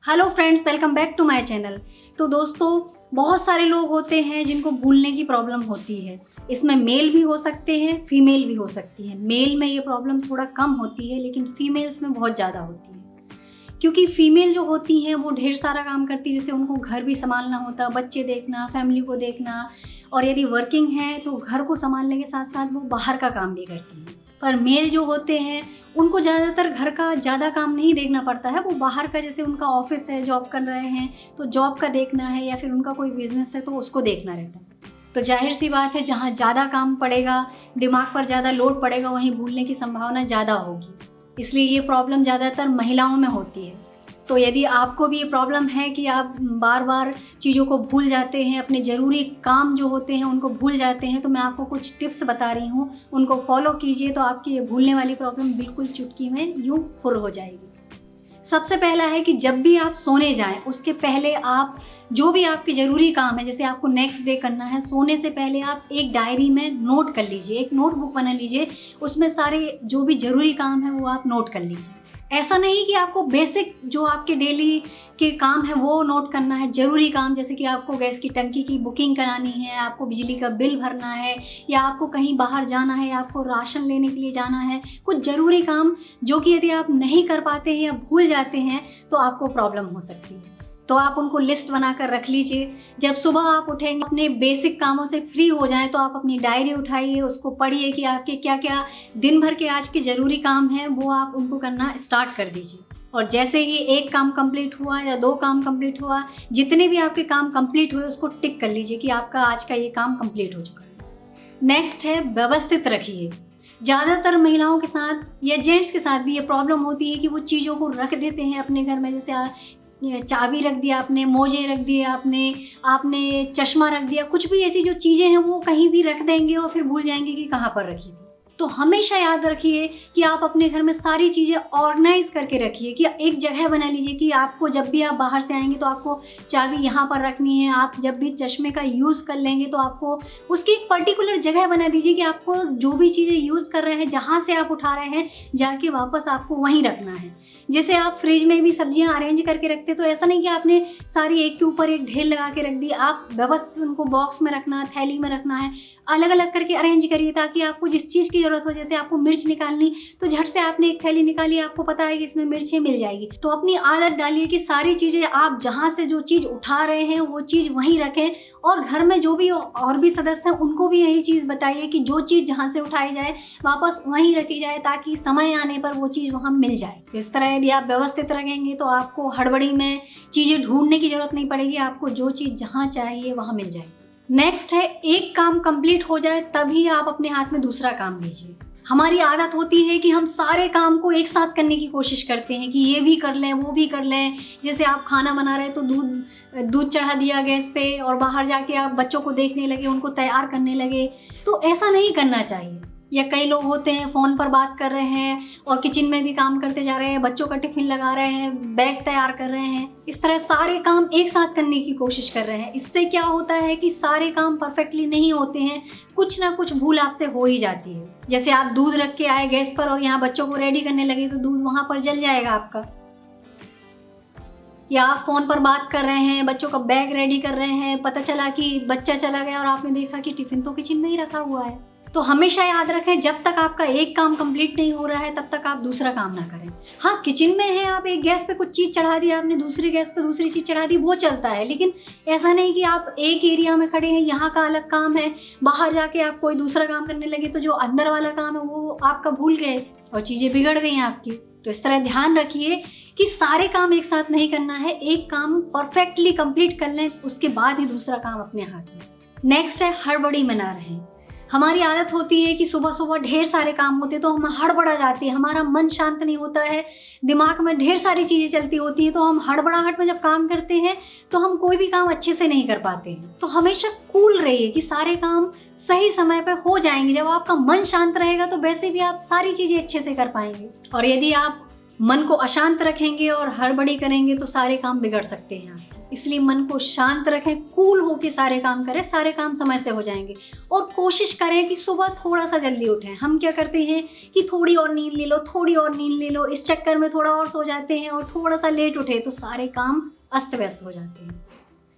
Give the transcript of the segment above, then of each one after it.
Hello friends, welcome back to my channel. तो दोस्तों, बहुत सारे लोग होते हैं जिनको भूलने की प्रॉब्लम होती है। इसमें मेल भी हो सकते हैं, फीमेल भी हो सकती है। मेल में ये प्रॉब्लम थोड़ा कम होती है, लेकिन फीमेल्स में बहुत ज़्यादा होती है। क्योंकि फीमेल जो होती हैं वो ढेर सारा काम करती है, जैसे उनको घर भी संभालना होता, बच्चे देखना, फैमिली को देखना, और यदि वर्किंग है तो घर को संभालने के साथ साथ वो बाहर का काम भी करती हैं। पर मेल जो होते हैं उनको ज़्यादातर घर का ज़्यादा काम नहीं देखना पड़ता है। वो बाहर का, जैसे उनका ऑफिस है, जॉब कर रहे हैं तो जॉब का देखना है, या फिर उनका कोई बिजनेस है तो उसको देखना रहता है। तो जाहिर सी बात है, जहाँ ज़्यादा काम पड़ेगा, दिमाग पर ज़्यादा लोड पड़ेगा, वहीं भूलने की संभावना ज़्यादा होगी। इसलिए ये प्रॉब्लम ज़्यादातर महिलाओं में होती है। तो यदि आपको भी ये प्रॉब्लम है कि आप बार बार चीज़ों को भूल जाते हैं, अपने ज़रूरी काम जो होते हैं उनको भूल जाते हैं, तो मैं आपको कुछ टिप्स बता रही हूँ, उनको फॉलो कीजिए तो आपकी ये भूलने वाली प्रॉब्लम बिल्कुल चुटकी में यूँ फुर हो जाएगी। सबसे पहला है कि जब भी आप सोने जाएं उसके पहले आप जो भी आपके ज़रूरी काम है, जैसे आपको नेक्स्ट डे करना है, सोने से पहले आप एक डायरी में नोट कर लीजिए, एक नोटबुक बना लीजिए, उसमें सारे जो भी ज़रूरी काम है वो आप नोट कर लीजिए। ऐसा नहीं कि आपको बेसिक जो आपके डेली के काम है वो नोट करना है। ज़रूरी काम, जैसे कि आपको गैस की टंकी की बुकिंग करानी है, आपको बिजली का बिल भरना है, या आपको कहीं बाहर जाना है, या आपको राशन लेने के लिए जाना है, कुछ ज़रूरी काम जो कि यदि आप नहीं कर पाते हैं या भूल जाते हैं तो आपको प्रॉब्लम हो सकती है। तो आप उनको लिस्ट बनाकर रख लीजिए। जब सुबह आप उठेंगे, अपने बेसिक कामों से फ्री हो जाएं, तो आप अपनी डायरी उठाइए, उसको पढ़िए कि आपके क्या क्या दिन भर के आज के ज़रूरी काम हैं, वो आप उनको करना स्टार्ट कर दीजिए। और जैसे ही एक काम कंप्लीट हुआ या दो काम कंप्लीट हुआ, जितने भी आपके काम कंप्लीट हुए उसको टिक कर लीजिए कि आपका आज का ये काम कंप्लीट हो चुका है। नेक्स्ट है, व्यवस्थित रखिए। ज़्यादातर महिलाओं के साथ या जेंट्स के साथ भी ये प्रॉब्लम होती है कि वो चीज़ों को रख देते हैं अपने घर में, जैसे चाबी रख दिया आपने, मोजे रख दिए आपने चश्मा रख दिया, कुछ भी ऐसी जो चीज़ें हैं वो कहीं भी रख देंगे और फिर भूल जाएंगे कि कहाँ पर रखी थी। तो हमेशा याद रखिए कि आप अपने घर में सारी चीज़ें ऑर्गेनाइज करके रखिए, कि एक जगह बना लीजिए कि आपको जब भी आप बाहर से आएंगे तो आपको चाबी यहाँ पर रखनी है। आप जब भी चश्मे का यूज़ कर लेंगे तो आपको उसकी एक पर्टिकुलर जगह बना दीजिए कि आपको जो भी चीज़ें यूज़ कर रहे हैं, जहाँ से आप उठा रहे हैं, जाके वापस आपको वहीं रखना है। जैसे आप फ्रिज में भी सब्जियां अरेंज करके रखते, तो ऐसा नहीं कि आपने सारी एक के ऊपर एक ढेर लगा के रख दी। आप व्यवस्थित उनको बॉक्स में रखना, थैली में रखना है, अलग अलग करके अरेंज करिए, ताकि आपको जिस चीज़ की ज़रूरत हो, जैसे आपको मिर्च निकालनी तो झट से आपने एक थैली निकाली, आपको पता है कि इसमें मिर्च है, मिल जाएगी। तो अपनी आदत डालिए कि सारी चीज़ें आप जहाँ से जो चीज़ उठा रहे हैं वो चीज़ वहीं रखें, और घर में जो भी और भी सदस्य हैं उनको भी यही चीज़ बताइए कि जो चीज़ जहाँ से उठाई जाए वापस वहीं रखी जाए, ताकि समय आने पर वो चीज़ वहाँ मिल जाए। इस तरह यदि आप व्यवस्थित रखेंगे तो आपको हड़बड़ी में चीज़ें ढूंढने की ज़रूरत नहीं पड़ेगी, आपको जो चीज़ जहाँ चाहिए वहाँ मिल जाएगी। नेक्स्ट है, एक काम कंप्लीट हो जाए तभी आप अपने हाथ में दूसरा काम लीजिए। हमारी आदत होती है कि हम सारे काम को एक साथ करने की कोशिश करते हैं कि ये भी कर लें, वो भी कर लें। जैसे आप खाना बना रहे हैं तो दूध चढ़ा दिया गैस पे, और बाहर जाके आप बच्चों को देखने लगे, उनको तैयार करने लगे। तो ऐसा नहीं करना चाहिए। या कई लोग होते हैं फ़ोन पर बात कर रहे हैं और किचन में भी काम करते जा रहे हैं, बच्चों का टिफ़िन लगा रहे हैं, बैग तैयार कर रहे हैं। इस तरह सारे काम एक साथ करने की कोशिश कर रहे हैं। इससे क्या होता है कि सारे काम परफेक्टली नहीं होते हैं, कुछ ना कुछ भूल आपसे हो ही जाती है। जैसे आप दूध रख के आए गैस पर और यहाँ बच्चों को रेडी करने लगे, तो दूध वहाँ पर जल जाएगा आपका। या आप फ़ोन पर बात कर रहे हैं, बच्चों का बैग रेडी कर रहे हैं, पता चला कि बच्चा चला गया और आपने देखा कि टिफ़िन तो किचन में ही रखा हुआ है। तो हमेशा याद रखें, जब तक आपका एक काम कंप्लीट नहीं हो रहा है तब तक आप दूसरा काम ना करें। हाँ, किचन में है, आप एक गैस पे कुछ चीज़ चढ़ा दी, आपने दूसरी गैस पे दूसरी चीज़ चढ़ा दी, वो चलता है। लेकिन ऐसा नहीं कि आप एक एरिया में खड़े हैं, यहाँ का अलग काम है, बाहर जाके आप कोई दूसरा काम करने लगे तो जो अंदर वाला काम है वो आपका भूल गए और चीज़ें बिगड़ गई आपकी। तो इस तरह ध्यान रखिए कि सारे काम एक साथ नहीं करना है, एक काम परफेक्टली कंप्लीट कर लें, उसके बाद ही दूसरा काम अपने हाथ में। नेक्स्ट है, हड़बड़ी में ना रहें। हमारी आदत होती है कि सुबह सुबह ढेर सारे काम होते हैं तो हम हड़बड़ा जाते हैं, हमारा मन शांत नहीं होता है, दिमाग में ढेर सारी चीज़ें चलती होती हैं, तो हम हड़बड़ाहट में जब काम करते हैं तो हम कोई भी काम अच्छे से नहीं कर पाते हैं। तो हमेशा कूल रहिए कि सारे काम सही समय पर हो जाएंगे। जब आपका मन शांत रहेगा तो वैसे भी आप सारी चीज़ें अच्छे से कर पाएंगे। और यदि आप मन को अशांत रखेंगे और हड़बड़ी करेंगे तो सारे काम बिगड़ सकते हैं आपके। इसलिए मन को शांत रखें, कूल होके सारे काम करें, सारे काम समय से हो जाएंगे। और कोशिश करें कि सुबह थोड़ा सा जल्दी उठें। हम क्या करते हैं कि थोड़ी और नींद ले लो, थोड़ी और नींद ले लो, इस चक्कर में थोड़ा और सो जाते हैं और थोड़ा सा लेट उठे तो सारे काम अस्त व्यस्त हो जाते हैं।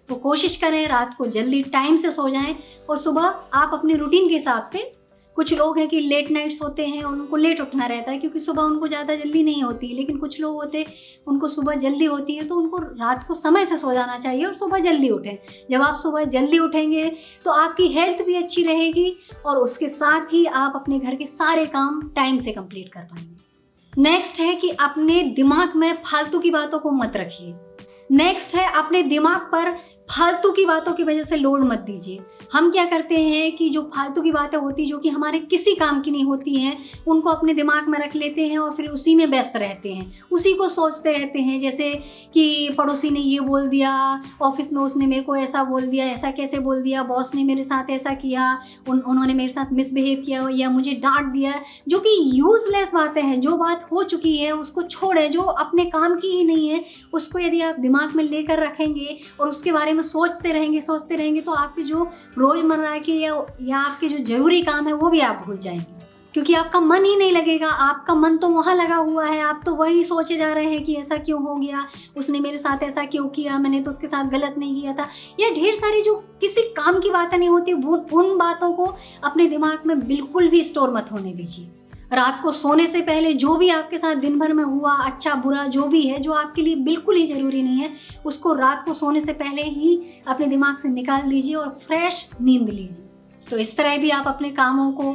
तो कोशिश करें रात को जल्दी टाइम से सो जाएं और सुबह आप अपने रूटीन के हिसाब से, कुछ लोग हैं कि लेट नाइट्स होते हैं और उनको लेट उठना रहता है क्योंकि सुबह उनको ज़्यादा जल्दी नहीं होती, लेकिन कुछ लोग होते उनको सुबह जल्दी होती है, तो उनको रात को समय से सो जाना चाहिए और सुबह जल्दी उठें। जब आप सुबह जल्दी उठेंगे तो आपकी हेल्थ भी अच्छी रहेगी और उसके साथ ही आप अपने घर के सारे काम टाइम से कंप्लीट कर पाएंगे। नेक्स्ट है कि अपने दिमाग में फालतू की बातों को मत रखिए। नेक्स्ट है अपने दिमाग पर फालतू की बातों की वजह से लोड मत दीजिए। हम क्या करते हैं कि जो फालतू की बातें होती जो कि हमारे किसी काम की नहीं होती हैं, उनको अपने दिमाग में रख लेते हैं और फिर उसी में व्यस्त रहते हैं, उसी को सोचते रहते हैं। जैसे कि पड़ोसी ने ये बोल दिया, ऑफिस में उसने मेरे को ऐसा बोल दिया, ऐसा कैसे बोल दिया, बॉस ने मेरे साथ ऐसा किया, उन्होंने मेरे साथ मिसबिहेव किया या मुझे डांट दिया, जो कि यूजलेस बातें हैं। जो बात हो चुकी है उसको छोड़ें, जो अपने काम की ही नहीं है उसको यदि आप दिमाग में लेकर रखेंगे और उसके बारे में सोचते रहेंगे तो आपके जो रोजमर्रा के या आपके जो जरूरी काम है वो भी आप भूल जाएंगे, क्योंकि आपका मन ही नहीं लगेगा। आपका मन तो वहाँ लगा हुआ है, आप तो वही सोचे जा रहे हैं कि ऐसा क्यों हो गया, उसने मेरे साथ ऐसा क्यों किया, मैंने तो उसके साथ गलत नहीं किया था। या ढेर सारी जो किसी काम की बातें नहीं होती, उन बातों को अपने दिमाग में बिल्कुल भी स्टोर मत होने दीजिए। रात को सोने से पहले जो भी आपके साथ दिन भर में हुआ, अच्छा बुरा जो भी है, जो आपके लिए बिल्कुल ही ज़रूरी नहीं है, उसको रात को सोने से पहले ही अपने दिमाग से निकाल दीजिए और फ्रेश नींद लीजिए। तो इस तरह भी आप अपने कामों को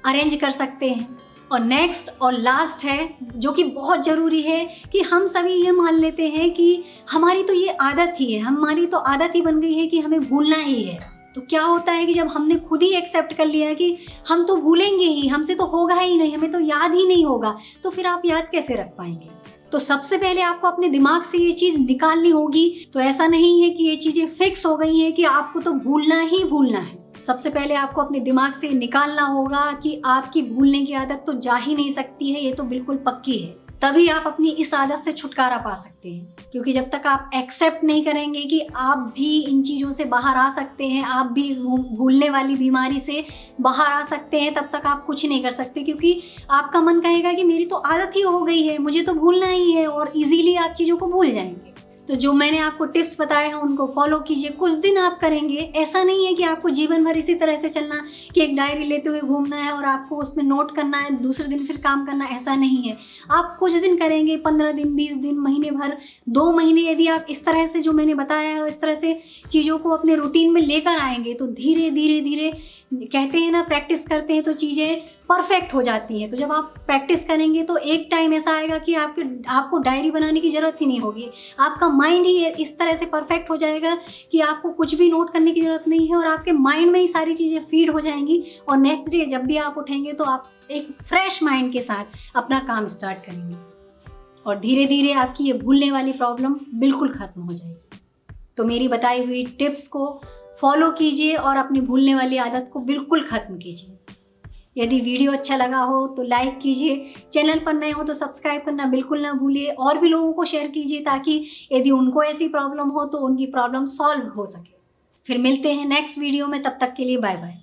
अरेंज कर सकते हैं। और नेक्स्ट और लास्ट है जो कि बहुत ज़रूरी है कि हम सभी ये मान लेते हैं कि हमारी तो ये आदत ही है, हमारी तो आदत ही बन गई है कि हमें भूलना ही है। तो क्या होता है कि जब हमने खुद ही एक्सेप्ट कर लिया कि हम तो भूलेंगे ही, हमसे तो होगा ही नहीं, हमें तो याद ही नहीं होगा, तो फिर आप याद कैसे रख पाएंगे। तो सबसे पहले आपको अपने दिमाग से ये चीज़ निकालनी होगी। तो ऐसा नहीं है कि ये चीज़ें फिक्स हो गई हैं कि आपको तो भूलना ही भूलना है। सबसे पहले आपको अपने दिमाग से निकालना होगा कि आपकी भूलने की आदत तो जा ही नहीं सकती है, ये तो बिल्कुल पक्की है। तभी आप अपनी इस आदत से छुटकारा पा सकते हैं, क्योंकि जब तक आप एक्सेप्ट नहीं करेंगे कि आप भी इन चीज़ों से बाहर आ सकते हैं, आप भी इस भूलने वाली बीमारी से बाहर आ सकते हैं, तब तक आप कुछ नहीं कर सकते। क्योंकि आपका मन कहेगा कि मेरी तो आदत ही हो गई है, मुझे तो भूलना ही है, और इजीली आप चीज़ों को भूल जाएंगे। तो जो मैंने आपको टिप्स बताए हैं उनको फॉलो कीजिए। कुछ दिन आप करेंगे, ऐसा नहीं है कि आपको जीवन भर इसी तरह से चलना कि एक डायरी लेते हुए घूमना है और आपको उसमें नोट करना है, दूसरे दिन फिर काम करना, ऐसा नहीं है। आप कुछ दिन करेंगे, 15 दिन, 20 दिन, महीने भर, 2 महीने, यदि आप इस तरह से जो मैंने बताया है इस तरह से चीज़ों को अपने रूटीन में लेकर आएंगे तो धीरे धीरे कहते हैं ना, प्रैक्टिस करते हैं तो चीज़ें परफेक्ट हो जाती हैं। तो जब आप प्रैक्टिस करेंगे तो एक टाइम ऐसा आएगा कि आपको डायरी बनाने की ज़रूरत ही नहीं होगी। आपका माइंड ही इस तरह से परफेक्ट हो जाएगा कि आपको कुछ भी नोट करने की ज़रूरत नहीं है और आपके माइंड में ही सारी चीज़ें फीड हो जाएंगी। और नेक्स्ट डे जब भी आप उठेंगे तो आप एक फ्रेश माइंड के साथ अपना काम स्टार्ट करेंगे और धीरे धीरे आपकी ये भूलने वाली प्रॉब्लम बिल्कुल ख़त्म हो जाएगी। तो मेरी बताई हुई टिप्स को फॉलो कीजिए और अपनी भूलने वाली आदत को बिल्कुल ख़त्म कीजिए। यदि वीडियो अच्छा लगा हो तो लाइक कीजिए, चैनल पर नए हो तो सब्सक्राइब करना बिल्कुल ना भूलिए, और भी लोगों को शेयर कीजिए ताकि यदि उनको ऐसी प्रॉब्लम हो तो उनकी प्रॉब्लम सॉल्व हो सके। फिर मिलते हैं नेक्स्ट वीडियो में, तब तक के लिए बाय बाय।